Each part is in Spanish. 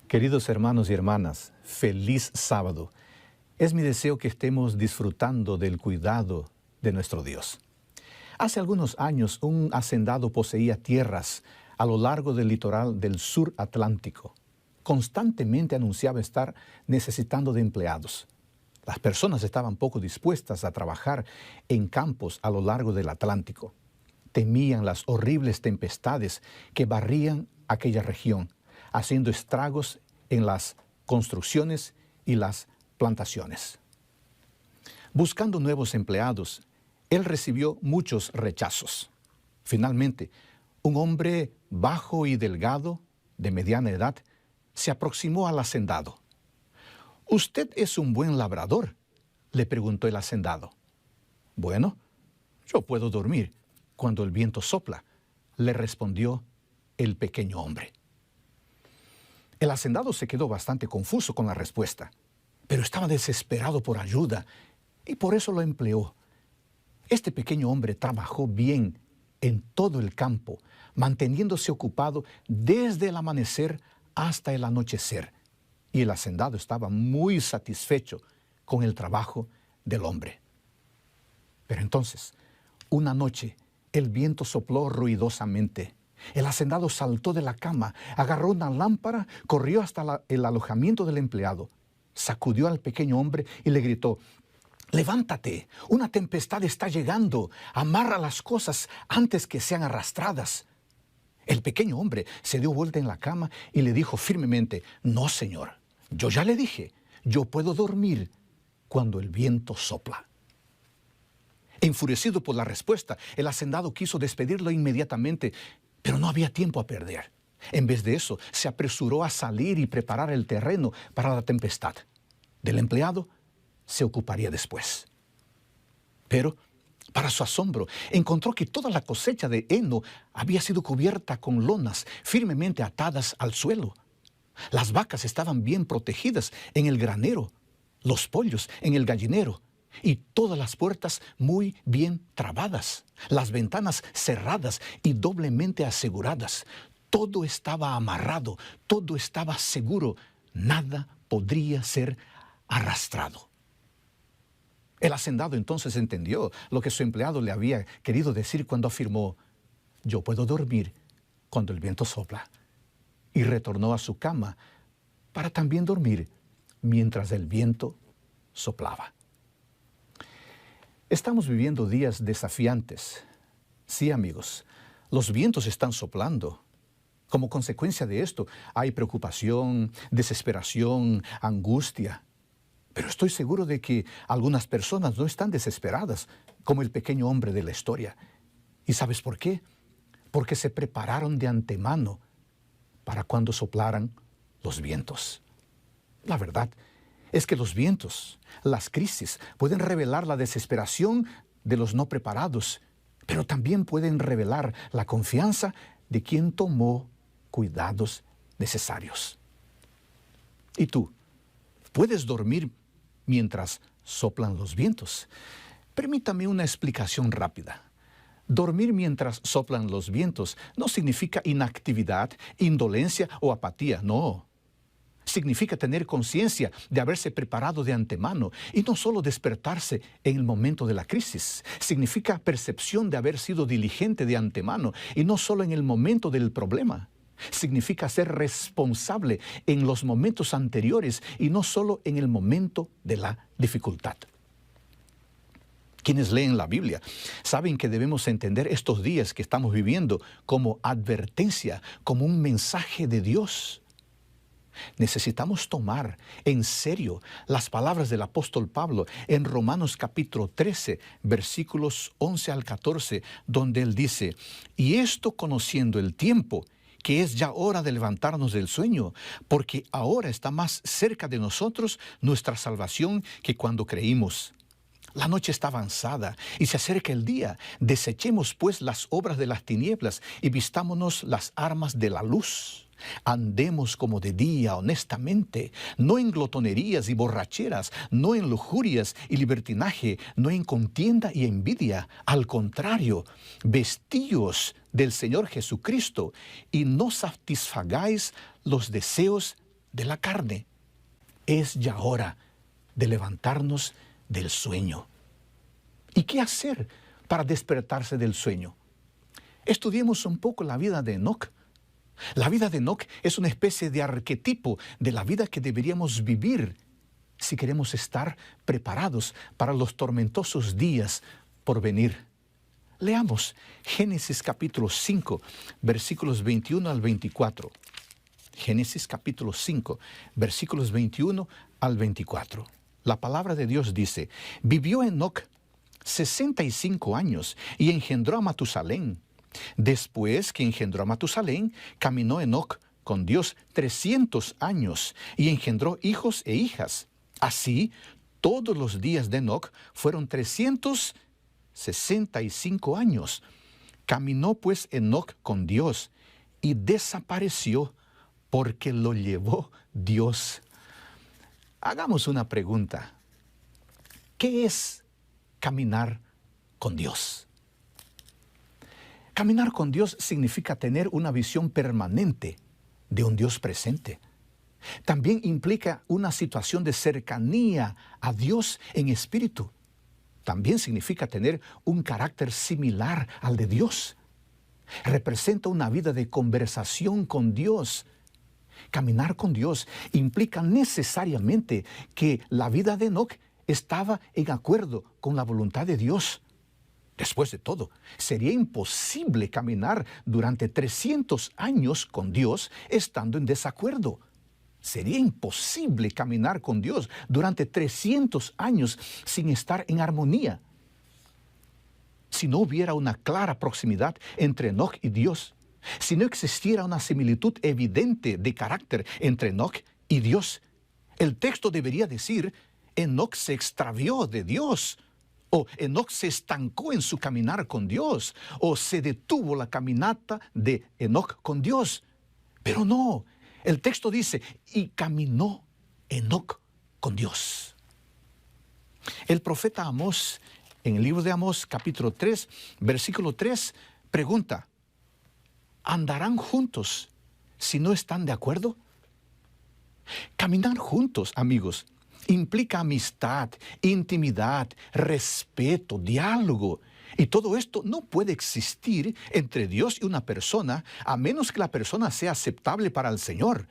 Queridos hermanos y hermanas, feliz sábado. Es mi deseo que estemos disfrutando del cuidado de nuestro Dios. Hace algunos años, un hacendado poseía tierras a lo largo del litoral del sur Atlántico. Constantemente anunciaba estar necesitando de empleados. Las personas estaban poco dispuestas a trabajar en campos a lo largo del Atlántico. Temían las horribles tempestades que barrían aquella región, haciendo estragos en las construcciones y las plantaciones. Buscando nuevos empleados, él recibió muchos rechazos. Finalmente, un hombre bajo y delgado, de mediana edad, se aproximó al hacendado. «¿Usted es un buen labrador?», le preguntó el hacendado. «Bueno, yo puedo dormir cuando el viento sopla», le respondió el pequeño hombre. El hacendado se quedó bastante confuso con la respuesta, pero estaba desesperado por ayuda y por eso lo empleó. Este pequeño hombre trabajó bien en todo el campo, manteniéndose ocupado desde el amanecer hasta el anochecer, y el hacendado estaba muy satisfecho con el trabajo del hombre. Pero entonces, una noche, el viento sopló ruidosamente. El hacendado saltó de la cama, agarró una lámpara, corrió hasta el alojamiento del empleado, sacudió al pequeño hombre y le gritó: «Levántate, una tempestad está llegando, amarra las cosas antes que sean arrastradas». El pequeño hombre se dio vuelta en la cama y le dijo firmemente: «No, señor, yo ya le dije, yo puedo dormir cuando el viento sopla». Enfurecido por la respuesta, el hacendado quiso despedirlo inmediatamente, pero no había tiempo a perder. En vez de eso, se apresuró a salir y preparar el terreno para la tempestad. Del empleado se ocuparía después. Pero, para su asombro, encontró que toda la cosecha de heno había sido cubierta con lonas firmemente atadas al suelo. Las vacas estaban bien protegidas en el granero, los pollos en el gallinero, y todas las puertas muy bien trabadas, las ventanas cerradas y doblemente aseguradas. Todo estaba amarrado, todo estaba seguro, nada podría ser arrastrado. El hacendado entonces entendió lo que su empleado le había querido decir cuando afirmó: «Yo puedo dormir cuando el viento sopla», y retornó a su cama para también dormir mientras el viento soplaba. Estamos viviendo días desafiantes. Sí, amigos, los vientos están soplando. Como consecuencia de esto, hay preocupación, desesperación, angustia. Pero estoy seguro de que algunas personas no están desesperadas, como el pequeño hombre de la historia. ¿Y sabes por qué? Porque se prepararon de antemano para cuando soplaran los vientos. La verdad es que los vientos, las crisis, pueden revelar la desesperación de los no preparados, pero también pueden revelar la confianza de quien tomó cuidados necesarios. ¿Y tú? ¿Puedes dormir mientras soplan los vientos? Permítame una explicación rápida. Dormir mientras soplan los vientos no significa inactividad, indolencia o apatía, no. Significa tener conciencia de haberse preparado de antemano y no solo despertarse en el momento de la crisis. Significa percepción de haber sido diligente de antemano y no solo en el momento del problema. Significa ser responsable en los momentos anteriores y no solo en el momento de la dificultad. Quienes leen la Biblia saben que debemos entender estos días que estamos viviendo como advertencia, como un mensaje de Dios. Necesitamos tomar en serio las palabras del apóstol Pablo en Romanos capítulo 13, versículos 11 al 14, donde él dice: «Y esto conociendo el tiempo, que es ya hora de levantarnos del sueño, porque ahora está más cerca de nosotros nuestra salvación que cuando creímos. La noche está avanzada y se acerca el día. Desechemos pues las obras de las tinieblas y vistámonos las armas de la luz. Andemos como de día honestamente, no en glotonerías y borracheras, no en lujurias y libertinaje, no en contienda y envidia. Al contrario, vestíos del Señor Jesucristo y no satisfagáis los deseos de la carne. Es ya hora de levantarnos del sueño. ¿Y qué hacer para despertarse del sueño? Estudiemos un poco la vida de Enoc. La vida de Enoc es una especie de arquetipo de la vida que deberíamos vivir si queremos estar preparados para los tormentosos días por venir. Leamos Génesis capítulo 5, versículos 21 al 24. Génesis capítulo 5, versículos 21 al 24. La palabra de Dios dice: vivió Enoc 65 años y engendró a Matusalén. Después que engendró a Matusalén, caminó Enoc con Dios 300 años y engendró hijos e hijas. Así, todos los días de Enoc fueron 365 años. Caminó pues Enoc con Dios y desapareció porque lo llevó Dios. Hagamos una pregunta. ¿Qué es caminar con Dios? Caminar con Dios significa tener una visión permanente de un Dios presente. También implica una situación de cercanía a Dios en espíritu. También significa tener un carácter similar al de Dios. Representa una vida de conversación con Dios. Caminar con Dios implica necesariamente que la vida de Enoc estaba en acuerdo con la voluntad de Dios. Después de todo, sería imposible caminar durante 300 años con Dios estando en desacuerdo. Sería imposible caminar con Dios durante 300 años sin estar en armonía. Si no hubiera una clara proximidad entre Enoc y Dios, si no existiera una similitud evidente de carácter entre Enoc y Dios, el texto debería decir: Enoc se extravió de Dios, o Enoc se estancó en su caminar con Dios, o se detuvo la caminata de Enoc con Dios. Pero no, el texto dice: y caminó Enoc con Dios. El profeta Amós, en el libro de Amós, capítulo 3, versículo 3, pregunta: ¿andarán juntos si no están de acuerdo? Caminar juntos, amigos, implica amistad, intimidad, respeto, diálogo. Y todo esto no puede existir entre Dios y una persona a menos que la persona sea aceptable para el Señor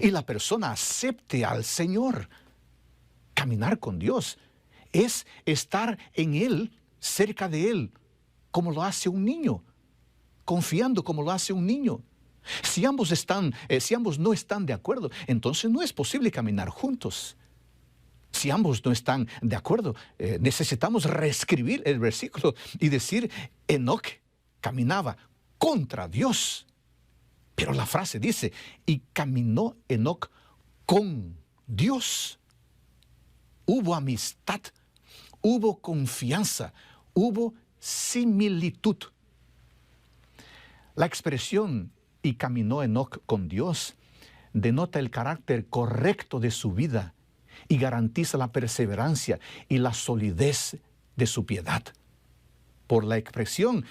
y la persona acepte al Señor. Caminar con Dios es estar en Él, cerca de Él, como lo hace un niño, confiando como lo hace un niño. Si ambos no están de acuerdo, entonces no es posible caminar juntos. Si ambos no están de acuerdo, necesitamos reescribir el versículo y decir: Enoc caminaba contra Dios. Pero la frase dice: y caminó Enoc con Dios. Hubo amistad, hubo confianza, hubo similitud. La expresión "y caminó Enoc con Dios" denota el carácter correcto de su vida y garantiza la perseverancia y la solidez de su piedad. Por la expresión,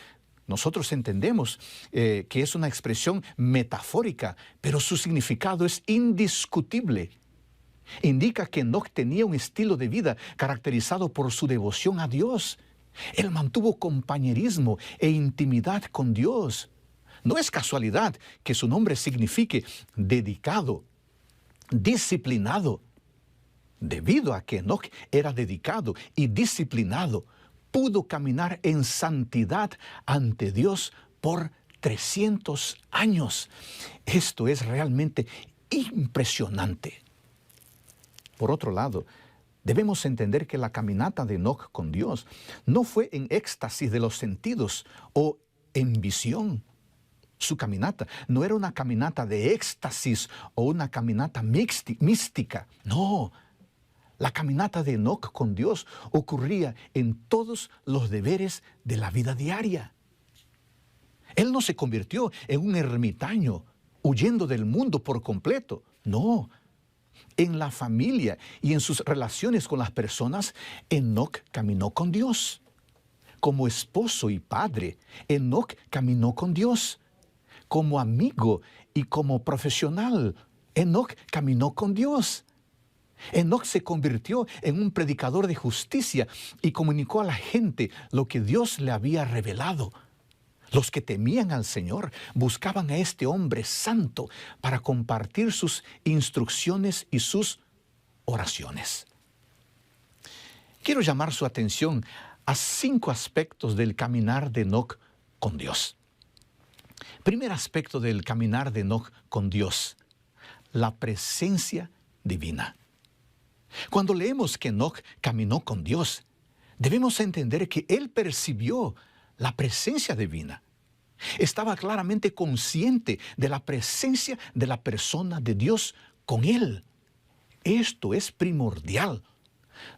nosotros entendemos que es una expresión metafórica, pero su significado es indiscutible. Indica que Enoc tenía un estilo de vida caracterizado por su devoción a Dios. Él mantuvo compañerismo e intimidad con Dios. No es casualidad que su nombre signifique dedicado, disciplinado. Debido a que Enoc era dedicado y disciplinado, pudo caminar en santidad ante Dios por 300 años. Esto es realmente impresionante. Por otro lado, debemos entender que la caminata de Enoc con Dios no fue en éxtasis de los sentidos o en visión. Su caminata no era una caminata de éxtasis o una caminata mística. No, la caminata de Enoc con Dios ocurría en todos los deberes de la vida diaria. Él no se convirtió en un ermitaño huyendo del mundo por completo. No, en la familia y en sus relaciones con las personas, Enoc caminó con Dios. Como esposo y padre, Enoc caminó con Dios. Como amigo y como profesional, Enoc caminó con Dios. Enoc se convirtió en un predicador de justicia y comunicó a la gente lo que Dios le había revelado. Los que temían al Señor buscaban a este hombre santo para compartir sus instrucciones y sus oraciones. Quiero llamar su atención a 5 aspectos del caminar de Enoc con Dios. Primer aspecto del caminar de Enoc con Dios: la presencia divina. Cuando leemos que Enoc caminó con Dios, debemos entender que él percibió la presencia divina. Estaba claramente consciente de la presencia de la persona de Dios con él. Esto es primordial.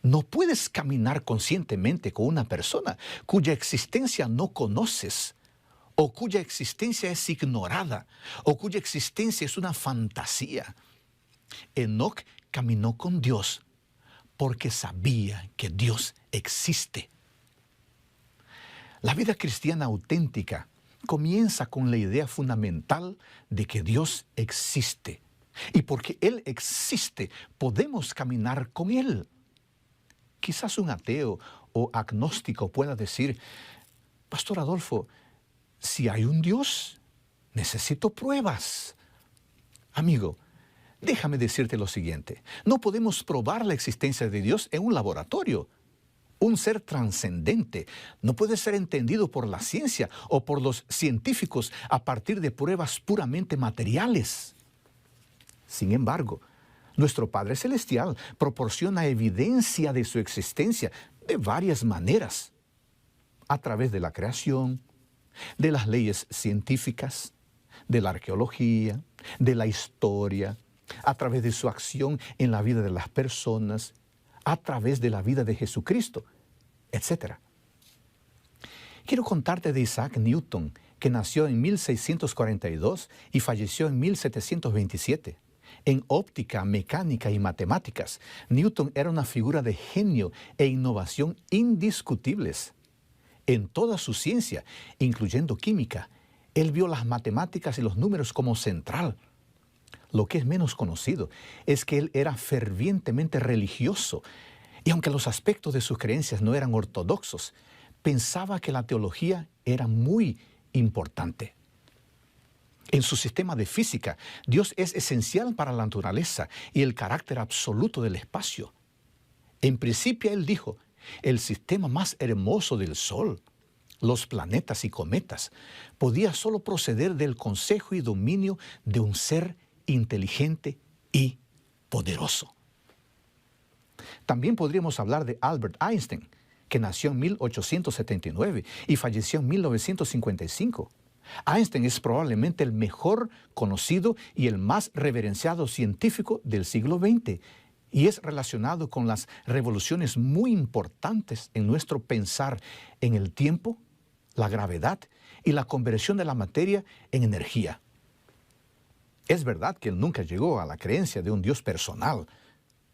No puedes caminar conscientemente con una persona cuya existencia no conoces, o cuya existencia es ignorada, o cuya existencia es una fantasía. Enoc caminó con Dios porque sabía que Dios existe. La vida cristiana auténtica comienza con la idea fundamental de que Dios existe. Y porque Él existe, podemos caminar con Él. Quizás un ateo o agnóstico pueda decir: Pastor Adolfo, si hay un Dios, necesito pruebas. Amigo, déjame decirte lo siguiente: no podemos probar la existencia de Dios en un laboratorio. Un ser trascendente no puede ser entendido por la ciencia o por los científicos a partir de pruebas puramente materiales. Sin embargo, nuestro Padre Celestial proporciona evidencia de su existencia de varias maneras: a través de la creación, de las leyes científicas, de la arqueología, de la historia, a través de su acción en la vida de las personas, a través de la vida de Jesucristo, etc. Quiero contarte de Isaac Newton, que nació en 1642 y falleció en 1727. En óptica, mecánica y matemáticas, Newton era una figura de genio e innovación indiscutibles. En toda su ciencia, incluyendo química, él vio las matemáticas y los números como central. Lo que es menos conocido es que él era fervientemente religioso, y aunque los aspectos de sus creencias no eran ortodoxos, pensaba que la teología era muy importante. En su sistema de física, Dios es esencial para la naturaleza y el carácter absoluto del espacio. En principio, él dijo: el sistema más hermoso del Sol, los planetas y cometas, podía solo proceder del consejo y dominio de un ser inteligente y poderoso. También podríamos hablar de Albert Einstein, que nació en 1879 y falleció en 1955. Einstein es probablemente el mejor conocido y el más reverenciado científico del siglo XX, y es relacionado con las revoluciones muy importantes en nuestro pensar en el tiempo, la gravedad y la conversión de la materia en energía. Es verdad que él nunca llegó a la creencia de un Dios personal,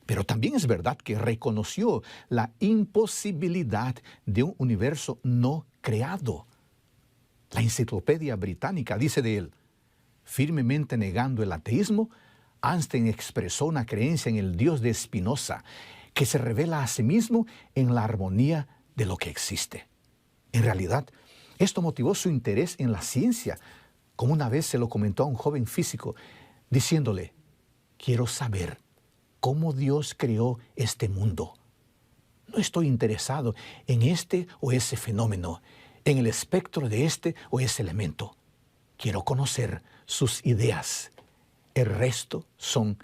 pero también es verdad que reconoció la imposibilidad de un universo no creado. La Enciclopedia Británica dice de él: firmemente negando el ateísmo, Einstein expresó una creencia en el Dios de Spinoza, que se revela a sí mismo en la armonía de lo que existe. En realidad, esto motivó su interés en la ciencia, como una vez se lo comentó a un joven físico, diciéndole: quiero saber cómo Dios creó este mundo. No estoy interesado en este o ese fenómeno, en el espectro de este o ese elemento. Quiero conocer sus ideas. El resto son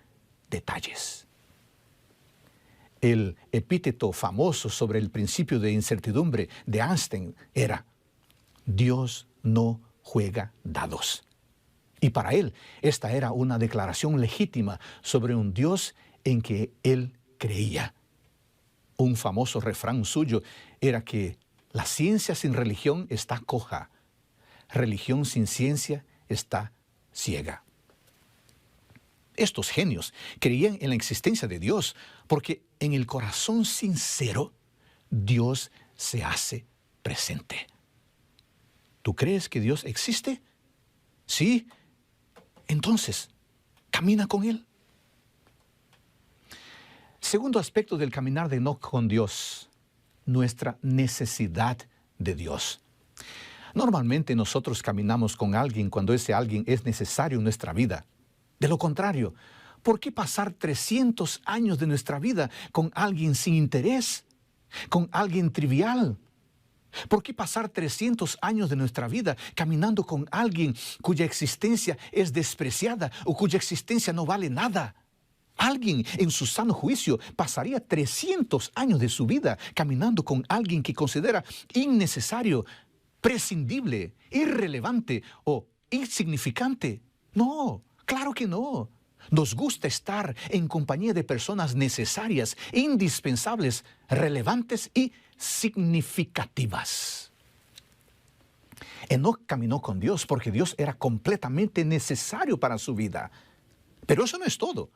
detalles. El epíteto famoso sobre el principio de incertidumbre de Einstein era: Dios no juega dados. Y para él, esta era una declaración legítima sobre un Dios en que él creía. Un famoso refrán suyo era que la ciencia sin religión está coja, religión sin ciencia está ciega. Estos genios creían en la existencia de Dios porque en el corazón sincero Dios se hace presente. ¿Tú crees que Dios existe? Sí. Entonces, camina con Él. Segundo aspecto del caminar de Enoc con Dios, nuestra necesidad de Dios. Normalmente nosotros caminamos con alguien cuando ese alguien es necesario en nuestra vida. De lo contrario, ¿por qué pasar 300 años de nuestra vida con alguien sin interés? ¿Con alguien trivial? ¿Por qué pasar 300 años de nuestra vida caminando con alguien cuya existencia es despreciada o cuya existencia no vale nada? Alguien en su sano juicio pasaría 300 años de su vida caminando con alguien que considera innecesario, prescindible, irrelevante o insignificante. No, claro que no. Nos gusta estar en compañía de personas necesarias, indispensables, relevantes y significativas. Enoc caminó con Dios porque Dios era completamente necesario para su vida. Pero eso no es todo.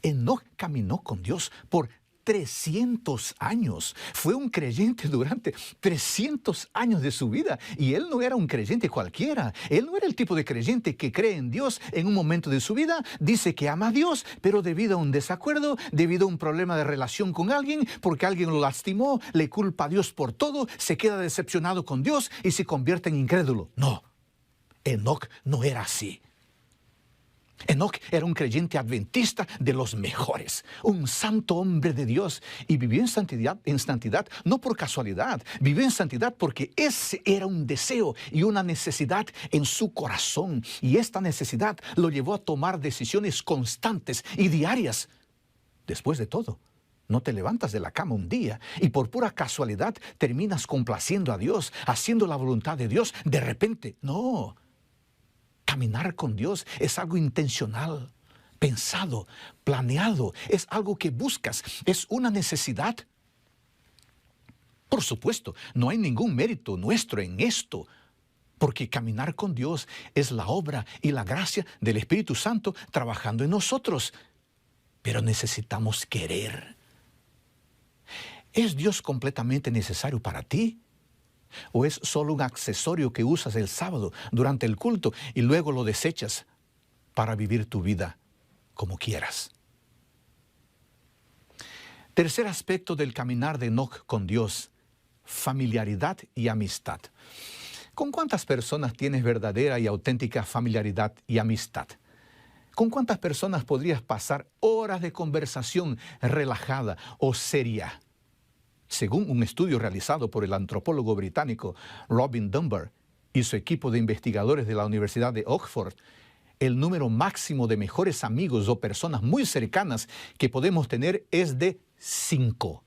Enoc caminó con Dios por 300 años. Fue un creyente durante 300 años de su vida. Y él no era un creyente cualquiera. Él no era el tipo de creyente que cree en Dios en un momento de su vida, dice que ama a Dios, pero debido a un desacuerdo, debido a un problema de relación con alguien, porque alguien lo lastimó, le culpa a Dios por todo, se queda decepcionado con Dios y se convierte en incrédulo. No, Enoc no era así. Enoc era un creyente adventista de los mejores, un santo hombre de Dios, y vivió en santidad no por casualidad, vivió en santidad porque ese era un deseo y una necesidad en su corazón, y esta necesidad lo llevó a tomar decisiones constantes y diarias. Después de todo, no te levantas de la cama un día y por pura casualidad terminas complaciendo a Dios, haciendo la voluntad de Dios de repente. No. Caminar con Dios es algo intencional, pensado, planeado, es algo que buscas, es una necesidad. Por supuesto, no hay ningún mérito nuestro en esto, porque caminar con Dios es la obra y la gracia del Espíritu Santo trabajando en nosotros. Pero necesitamos querer. ¿Es Dios completamente necesario para ti? ¿O es solo un accesorio que usas el sábado durante el culto y luego lo desechas para vivir tu vida como quieras? Tercer aspecto del caminar de Enoc con Dios, familiaridad y amistad. ¿Con cuántas personas tienes verdadera y auténtica familiaridad y amistad? ¿Con cuántas personas podrías pasar horas de conversación relajada o seria? Según un estudio realizado por el antropólogo británico Robin Dunbar y su equipo de investigadores de la Universidad de Oxford, el número máximo de mejores amigos o personas muy cercanas que podemos tener es de 5.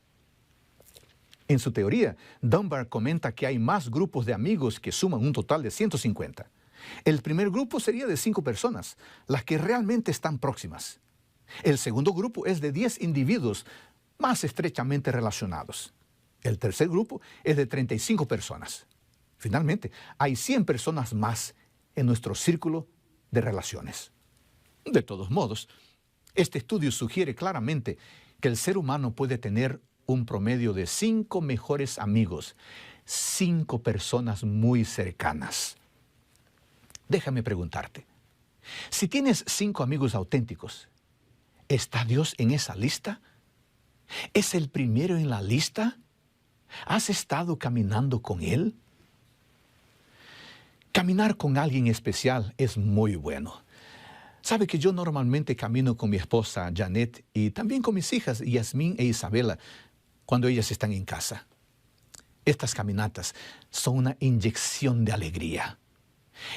En su teoría, Dunbar comenta que hay más grupos de amigos que suman un total de 150. El primer grupo sería de 5 personas, las que realmente están próximas. El segundo grupo es de 10 individuos más estrechamente relacionados. El tercer grupo es de 35 personas. Finalmente, hay 100 personas más en nuestro círculo de relaciones. De todos modos, este estudio sugiere claramente que el ser humano puede tener un promedio de 5 mejores amigos, 5 personas muy cercanas. Déjame preguntarte, si tienes 5 amigos auténticos, ¿está Dios en esa lista? ¿Es el primero en la lista? ¿Has estado caminando con Él? Caminar con alguien especial es muy bueno. Sabe que yo normalmente camino con mi esposa Janet y también con mis hijas Yasmín e Isabela cuando ellas están en casa. Estas caminatas son una inyección de alegría.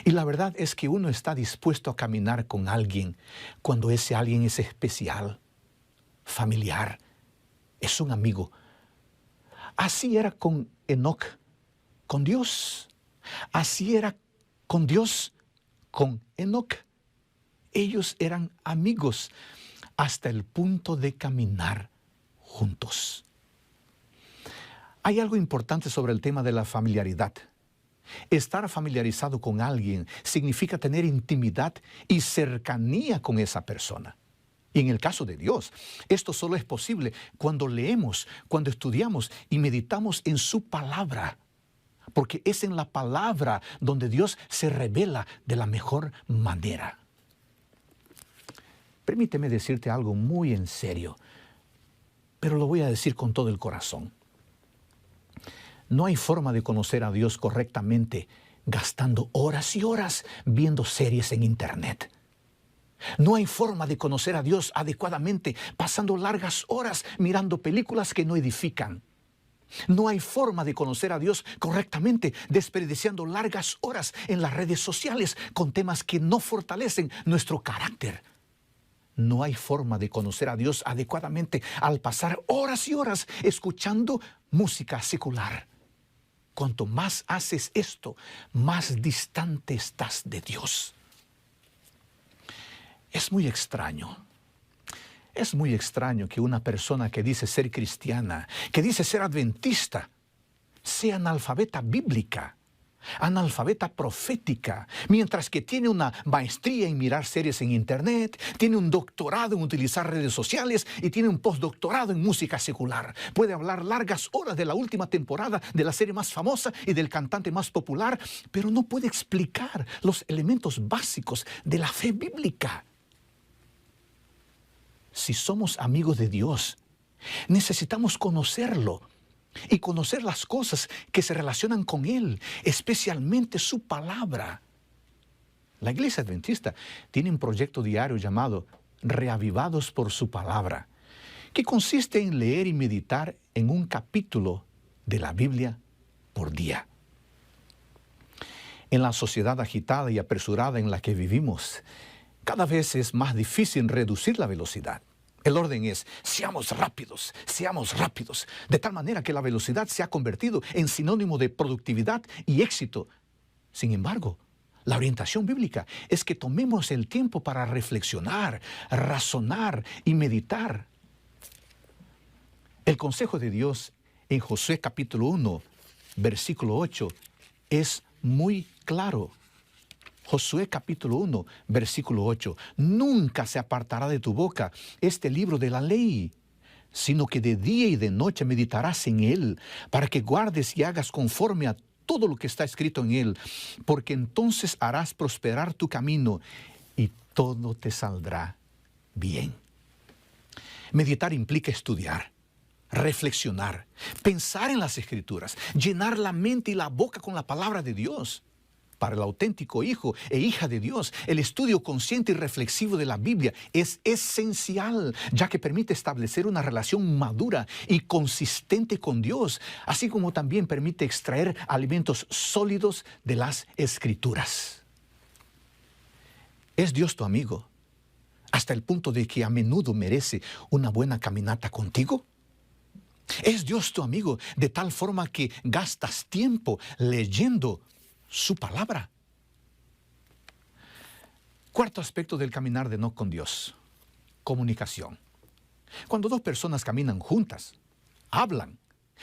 Y la verdad es que uno está dispuesto a caminar con alguien cuando ese alguien es especial, familiar, es un amigo. Así era con Enoc, con Dios. Así era con Dios, con Enoc. Ellos eran amigos hasta el punto de caminar juntos. Hay algo importante sobre el tema de la familiaridad. Estar familiarizado con alguien significa tener intimidad y cercanía con esa persona. Y en el caso de Dios, esto solo es posible cuando leemos, cuando estudiamos y meditamos en su palabra. Porque es en la palabra donde Dios se revela de la mejor manera. Permíteme decirte algo muy en serio, pero lo voy a decir con todo el corazón. No hay forma de conocer a Dios correctamente gastando horas y horas viendo series en Internet. No hay forma de conocer a Dios adecuadamente pasando largas horas mirando películas que no edifican. No hay forma de conocer a Dios correctamente desperdiciando largas horas en las redes sociales con temas que no fortalecen nuestro carácter. No hay forma de conocer a Dios adecuadamente al pasar horas y horas escuchando música secular. Cuanto más haces esto, más distante estás de Dios. Es muy extraño. Es muy extraño que una persona que dice ser cristiana, que dice ser adventista, sea analfabeta bíblica, analfabeta profética, mientras que tiene una maestría en mirar series en Internet, tiene un doctorado en utilizar redes sociales y tiene un postdoctorado en música secular. Puede hablar largas horas de la última temporada de la serie más famosa y del cantante más popular, pero no puede explicar los elementos básicos de la fe bíblica. Si somos amigos de Dios, necesitamos conocerlo y conocer las cosas que se relacionan con Él, especialmente su palabra. La Iglesia Adventista tiene un proyecto diario llamado Reavivados por su palabra, que consiste en leer y meditar en un capítulo de la Biblia por día. En la sociedad agitada y apresurada en la que vivimos, cada vez es más difícil reducir la velocidad. El orden es, seamos rápidos, de tal manera que la velocidad se ha convertido en sinónimo de productividad y éxito. Sin embargo, la orientación bíblica es que tomemos el tiempo para reflexionar, razonar y meditar. El consejo de Dios en Josué capítulo 1, versículo 8, es muy claro. Josué capítulo 1, versículo 8. Nunca se apartará de tu boca este libro de la ley, sino que de día y de noche meditarás en él, para que guardes y hagas conforme a todo lo que está escrito en él, porque entonces harás prosperar tu camino y todo te saldrá bien. Meditar implica estudiar, reflexionar, pensar en las Escrituras, llenar la mente y la boca con la palabra de Dios. Para el auténtico hijo e hija de Dios, el estudio consciente y reflexivo de la Biblia es esencial, ya que permite establecer una relación madura y consistente con Dios, así como también permite extraer alimentos sólidos de las Escrituras. ¿Es Dios tu amigo hasta el punto de que a menudo merece una buena caminata contigo? ¿Es Dios tu amigo de tal forma que gastas tiempo leyendo su palabra? Cuarto aspecto del caminar de Enoc con Dios: comunicación. Cuando dos personas caminan juntas, hablan.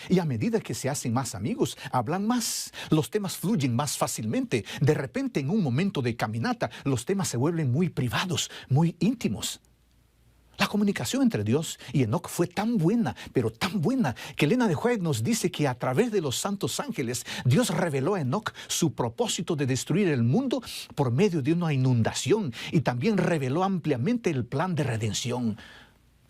Y a medida que se hacen más amigos, hablan más. Los temas fluyen más fácilmente. De repente, en un momento de caminata, los temas se vuelven muy privados, muy íntimos. La comunicación entre Dios y Enoc fue tan buena, pero tan buena, que Elena de White nos dice que a través de los santos ángeles, Dios reveló a Enoc su propósito de destruir el mundo por medio de una inundación, y también reveló ampliamente el plan de redención.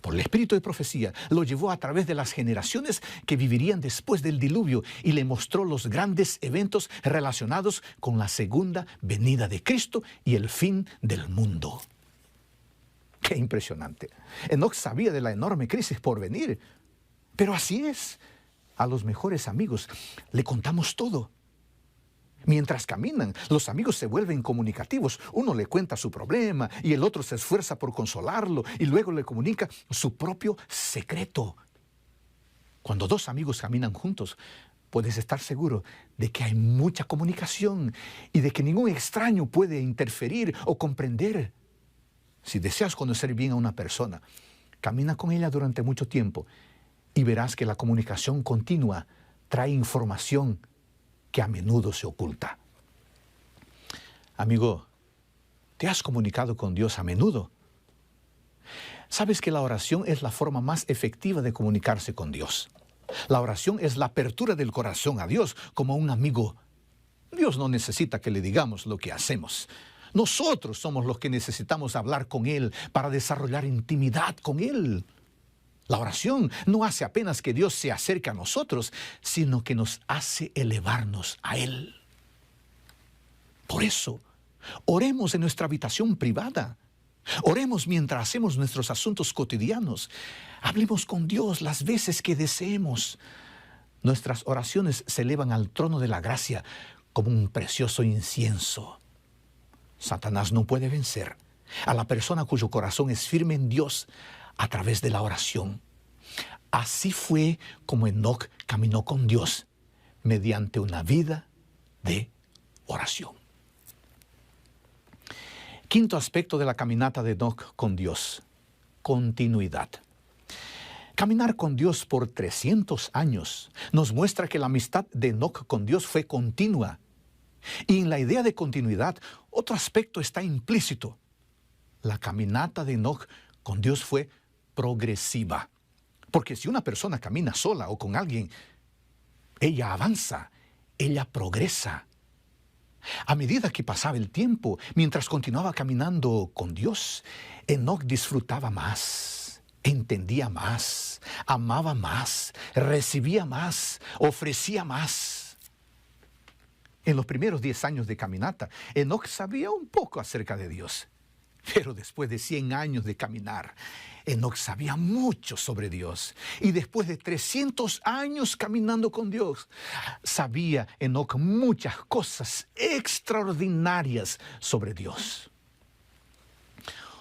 Por el espíritu de profecía, lo llevó a través de las generaciones que vivirían después del diluvio y le mostró los grandes eventos relacionados con la segunda venida de Cristo y el fin del mundo. ¡Qué impresionante! Enoc sabía de la enorme crisis por venir, pero así es. A los mejores amigos le contamos todo. Mientras caminan, los amigos se vuelven comunicativos. Uno le cuenta su problema y el otro se esfuerza por consolarlo y luego le comunica su propio secreto. Cuando dos amigos caminan juntos, puedes estar seguro de que hay mucha comunicación y de que ningún extraño puede interferir o comprender. Si deseas conocer bien a una persona, camina con ella durante mucho tiempo y verás que la comunicación continua trae información que a menudo se oculta. Amigo, ¿te has comunicado con Dios a menudo? Sabes que la oración es la forma más efectiva de comunicarse con Dios. La oración es la apertura del corazón a Dios como un amigo. Dios no necesita que le digamos lo que hacemos. Nosotros somos los que necesitamos hablar con Él para desarrollar intimidad con Él. La oración no hace apenas que Dios se acerque a nosotros, sino que nos hace elevarnos a Él. Por eso, oremos en nuestra habitación privada. Oremos mientras hacemos nuestros asuntos cotidianos. Hablemos con Dios las veces que deseemos. Nuestras oraciones se elevan al trono de la gracia como un precioso incienso. Satanás no puede vencer a la persona cuyo corazón es firme en Dios a través de la oración. Así fue como Enoc caminó con Dios mediante una vida de oración. Quinto aspecto de la caminata de Enoc con Dios: continuidad. Caminar con Dios por 300 años nos muestra que la amistad de Enoc con Dios fue continua. Y en la idea de continuidad, otro aspecto está implícito. La caminata de Enoc con Dios fue progresiva. Porque si una persona camina sola o con alguien, ella avanza, ella progresa. A medida que pasaba el tiempo, mientras continuaba caminando con Dios, Enoc disfrutaba más, entendía más, amaba más, recibía más, ofrecía más. En los primeros 10 años de caminata, Enoc sabía un poco acerca de Dios. Pero después de 100 años de caminar, Enoc sabía mucho sobre Dios. Y después de 300 años caminando con Dios, sabía Enoc muchas cosas extraordinarias sobre Dios.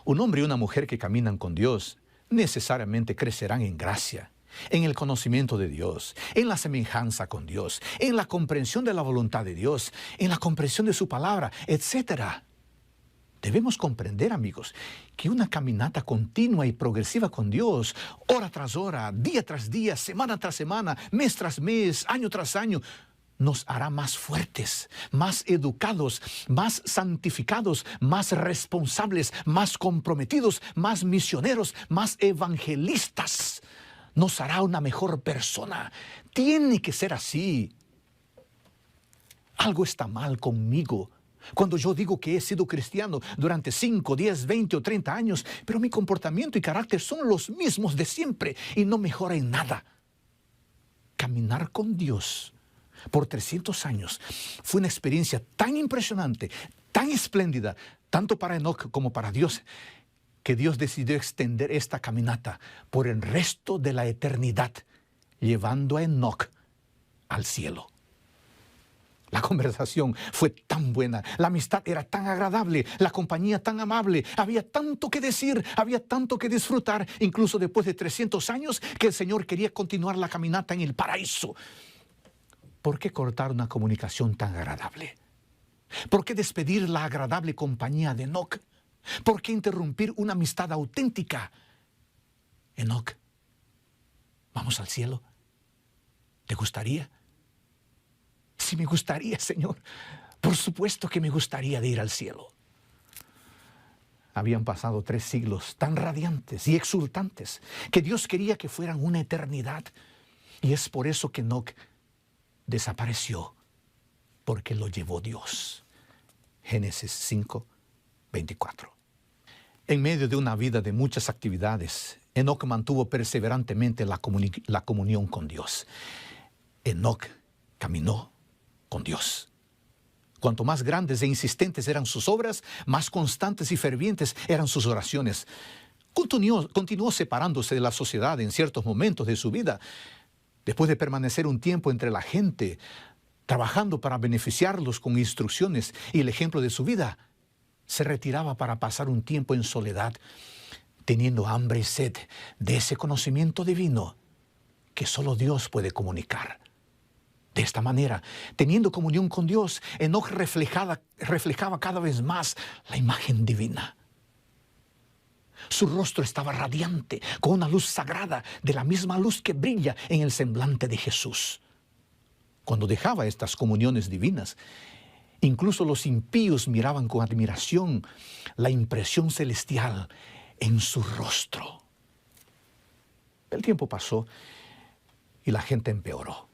Un hombre y una mujer que caminan con Dios necesariamente crecerán en gracia, en el conocimiento de Dios, en la semejanza con Dios, en la comprensión de la voluntad de Dios, en la comprensión de su palabra, etc. Debemos comprender, amigos, que una caminata continua y progresiva con Dios, hora tras hora, día tras día, semana tras semana, mes tras mes, año tras año, nos hará más fuertes, más educados, más santificados, más responsables, más comprometidos, más misioneros, más evangelistas. Nos hará una mejor persona. Tiene que ser así. Algo está mal conmigo cuando yo digo que he sido cristiano durante 5, 10, 20 o 30 años, pero mi comportamiento y carácter son los mismos de siempre y no mejora en nada. Caminar con Dios por 300 años fue una experiencia tan impresionante, tan espléndida, tanto para Enoc como para Dios, que Dios decidió extender esta caminata por el resto de la eternidad, llevando a Enoc al cielo. La conversación fue tan buena, la amistad era tan agradable, la compañía tan amable, había tanto que decir, había tanto que disfrutar, incluso después de 300 años, que el Señor quería continuar la caminata en el paraíso. ¿Por qué cortar una comunicación tan agradable? ¿Por qué despedir la agradable compañía de Enoc? ¿Por qué interrumpir una amistad auténtica? Enoc, ¿vamos al cielo? ¿Te gustaría? Sí, me gustaría, Señor. Por supuesto que me gustaría de ir al cielo. Habían pasado 3 siglos tan radiantes y exultantes que Dios quería que fueran una eternidad. Y es por eso que Enoc desapareció, porque lo llevó Dios. Génesis 5, 24. En medio de una vida de muchas actividades, Enoc mantuvo perseverantemente la comunión con Dios. Enoc caminó con Dios. Cuanto más grandes e insistentes eran sus obras, más constantes y fervientes eran sus oraciones. Continuó separándose de la sociedad en ciertos momentos de su vida. Después de permanecer un tiempo entre la gente, trabajando para beneficiarlos con instrucciones y el ejemplo de su vida, se retiraba para pasar un tiempo en soledad, teniendo hambre y sed de ese conocimiento divino que solo Dios puede comunicar. De esta manera, teniendo comunión con Dios, Enoc reflejaba cada vez más la imagen divina. Su rostro estaba radiante, con una luz sagrada, de la misma luz que brilla en el semblante de Jesús. Cuando dejaba estas comuniones divinas, incluso los impíos miraban con admiración la impresión celestial en su rostro. El tiempo pasó y la gente empeoró.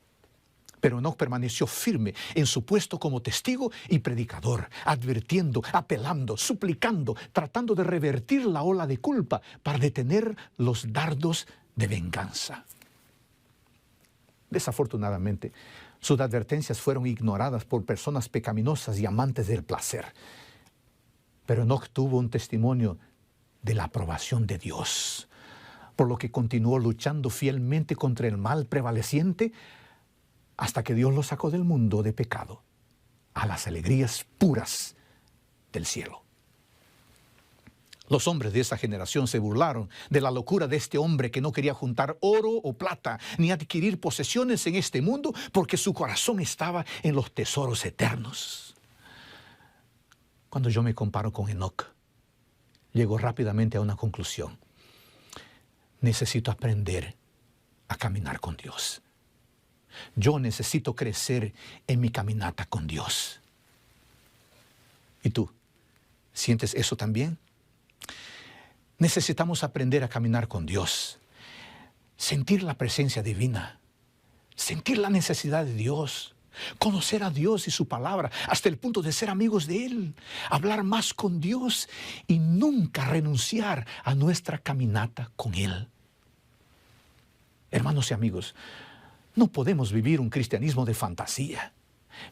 Pero Enoc permaneció firme en su puesto como testigo y predicador, advirtiendo, apelando, suplicando, tratando de revertir la ola de culpa para detener los dardos de venganza. Desafortunadamente, sus advertencias fueron ignoradas por personas pecaminosas y amantes del placer. Pero Enoc tuvo un testimonio de la aprobación de Dios, por lo que continuó luchando fielmente contra el mal prevaleciente hasta que Dios lo sacó del mundo de pecado a las alegrías puras del cielo. Los hombres de esa generación se burlaron de la locura de este hombre que no quería juntar oro o plata ni adquirir posesiones en este mundo porque su corazón estaba en los tesoros eternos. Cuando yo me comparo con Enoc, llego rápidamente a una conclusión. Necesito aprender a caminar con Dios. Yo necesito crecer en mi caminata con Dios. ¿Y tú? ¿Sientes eso también? Necesitamos aprender a caminar con Dios, sentir la presencia divina, sentir la necesidad de Dios, conocer a Dios y su palabra hasta el punto de ser amigos de Él, hablar más con Dios y nunca renunciar a nuestra caminata con Él. Hermanos y amigos, no podemos vivir un cristianismo de fantasía.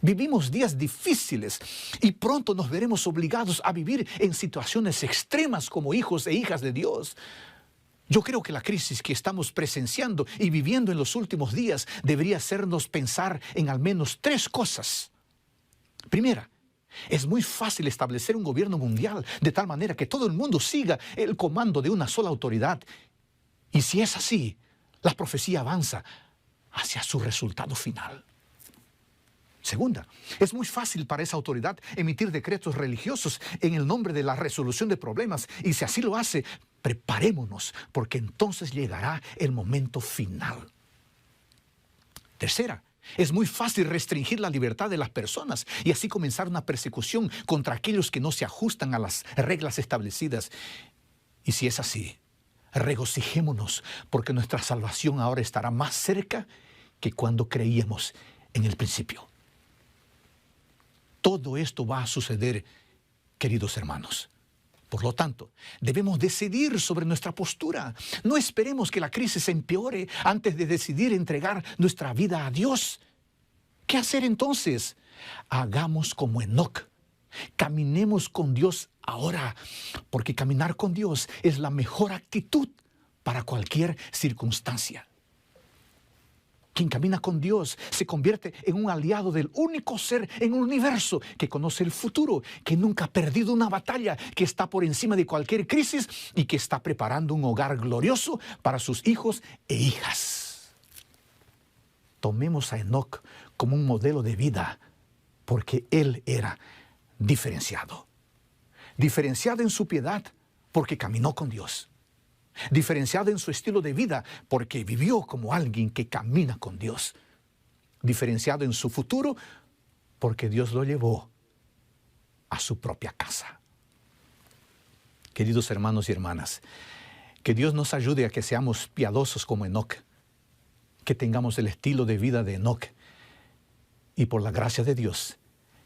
Vivimos días difíciles y pronto nos veremos obligados a vivir en situaciones extremas como hijos e hijas de Dios. Yo creo que la crisis que estamos presenciando y viviendo en los últimos días debería hacernos pensar en al menos 3 cosas. Primera, es muy fácil establecer un gobierno mundial de tal manera que todo el mundo siga el comando de una sola autoridad. Y si es así, la profecía avanza hacia su resultado final. Segunda, es muy fácil para esa autoridad emitir decretos religiosos en el nombre de la resolución de problemas, y si así lo hace, preparémonos, porque entonces llegará el momento final. Tercera, es muy fácil restringir la libertad de las personas y así comenzar una persecución contra aquellos que no se ajustan a las reglas establecidas. Y si es así, regocijémonos, porque nuestra salvación ahora estará más cerca que cuando creíamos en el principio. Todo esto va a suceder, queridos hermanos. Por lo tanto, debemos decidir sobre nuestra postura. No esperemos que la crisis empeore antes de decidir entregar nuestra vida a Dios. ¿Qué hacer entonces? Hagamos como Enoc. Caminemos con Dios ahora, porque caminar con Dios es la mejor actitud para cualquier circunstancia. Quien camina con Dios se convierte en un aliado del único ser en el universo que conoce el futuro, que nunca ha perdido una batalla, que está por encima de cualquier crisis y que está preparando un hogar glorioso para sus hijos e hijas. Tomemos a Enoc como un modelo de vida, porque él era diferenciado. Diferenciado en su piedad, porque caminó con Dios. Diferenciado en su estilo de vida, porque vivió como alguien que camina con Dios. Diferenciado en su futuro, porque Dios lo llevó a su propia casa. Queridos hermanos y hermanas, que Dios nos ayude a que seamos piadosos como Enoc, que tengamos el estilo de vida de Enoc, y por la gracia de Dios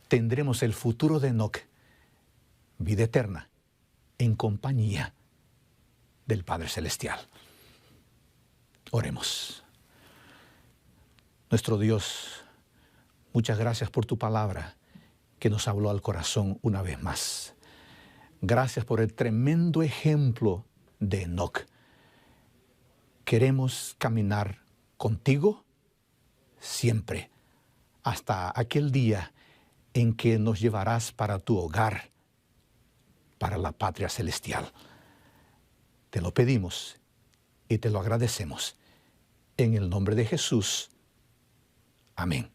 tendremos el futuro de Enoc, vida eterna, en compañía del Padre Celestial. Oremos. Nuestro Dios, muchas gracias por tu palabra que nos habló al corazón una vez más. Gracias por el tremendo ejemplo de Enoc. Queremos caminar contigo siempre, hasta aquel día en que nos llevarás para tu hogar, para la patria celestial. Te lo pedimos y te lo agradecemos. En el nombre de Jesús. Amén.